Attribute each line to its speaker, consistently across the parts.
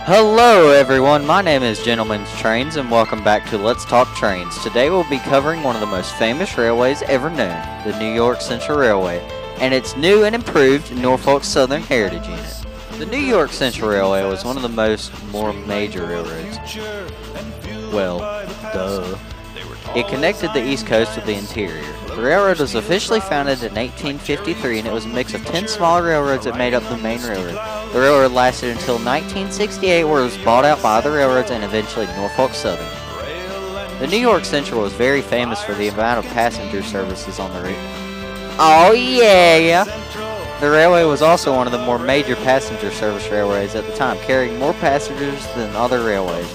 Speaker 1: Hello everyone, my name is Gentleman's Trains and welcome back to Let's Talk Trains. Today we'll be covering one of the most famous railways ever known, the New York Central Railway, and its new and improved Norfolk Southern Heritage Unit. The New York Central Railway was one of the more major railroads. Well, duh. It connected the East Coast with the interior. The railroad was officially founded in 1853 and it was a mix of 10 smaller railroads that made up the main railroad. The railroad lasted until 1968 where it was bought out by other railroads and eventually Norfolk Southern. The New York Central was very famous for the amount of passenger services on the route. Oh yeah! The railway was also one of the more major passenger service railways at the time, carrying more passengers than other railways.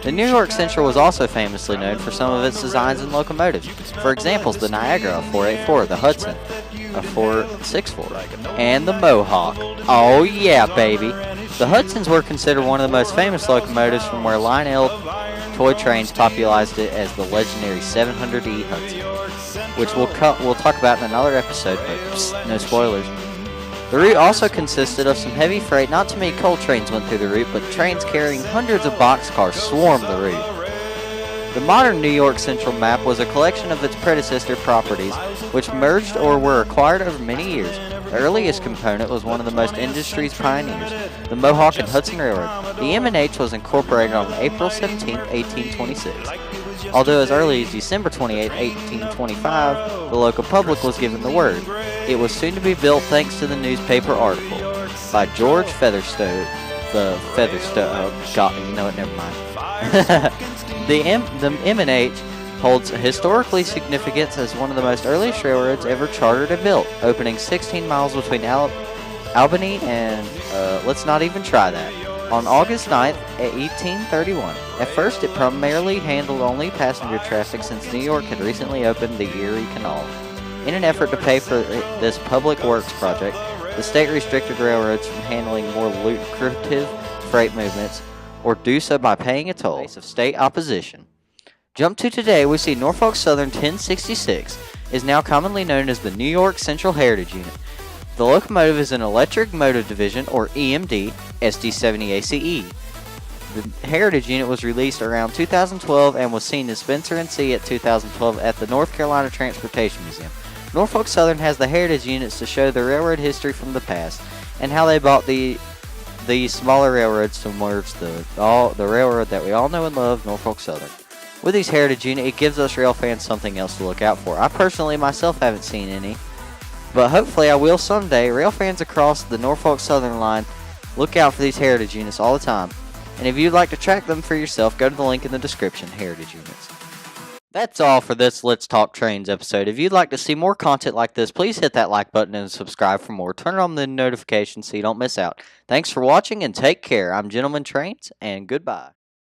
Speaker 1: The New York Central was also famously known for some of its designs and locomotives. For examples, the Niagara, a 484, the Hudson, a 464, and the Mohawk. Oh yeah, baby! The Hudsons were considered one of the most famous locomotives from where Lionel Toy Trains popularized it as the legendary 700E Hudson, which we'll talk about in another episode, but psst, no spoilers. The route also consisted of some heavy freight. Not too many coal trains went through the route, but trains carrying hundreds of boxcars swarmed the route. The modern New York Central map was a collection of its predecessor properties, which merged or were acquired over many years. The earliest component was one of the most industry's pioneers, the Mohawk and Hudson Railroad. The M&H was incorporated on April 17, 1826. Although as early as December 28, 1825, the local public was given the word. It was soon to be built thanks to the newspaper article by George Featherstone. Never mind. The M&H holds historically significance as one of the most earliest railroads ever chartered and built, opening 16 miles between Albany and, let's not even try that, on August 9th, 1831. At first, it primarily handled only passenger traffic since New York had recently opened the Erie Canal. In an effort to pay for this public works project, the state restricted railroads from handling more lucrative freight movements or do so by paying a toll. In the face of state opposition. Jump to today, we see Norfolk Southern 1066 is now commonly known as the New York Central Heritage Unit. The locomotive is an electric motive division, or EMD, SD70ACE. The Heritage Unit was released around 2012 and was seen in Spencer & C at 2012 at the North Carolina Transportation Museum. Norfolk Southern has the Heritage Units to show the railroad history from the past and how they bought the smaller railroads to merge the railroad that we all know and love, Norfolk Southern. With these Heritage Units, it gives us rail fans something else to look out for. I personally myself haven't seen any, but hopefully I will someday. Rail fans across the Norfolk Southern line, look out for these Heritage Units all the time. And if you'd like to track them for yourself, go to the link in the description, Heritage Units. That's all for this Let's Talk Trains episode. If you'd like to see more content like this, please hit that like button and subscribe for more. Turn on the notifications so you don't miss out. Thanks for watching and take care. I'm Gentleman Trains, and goodbye.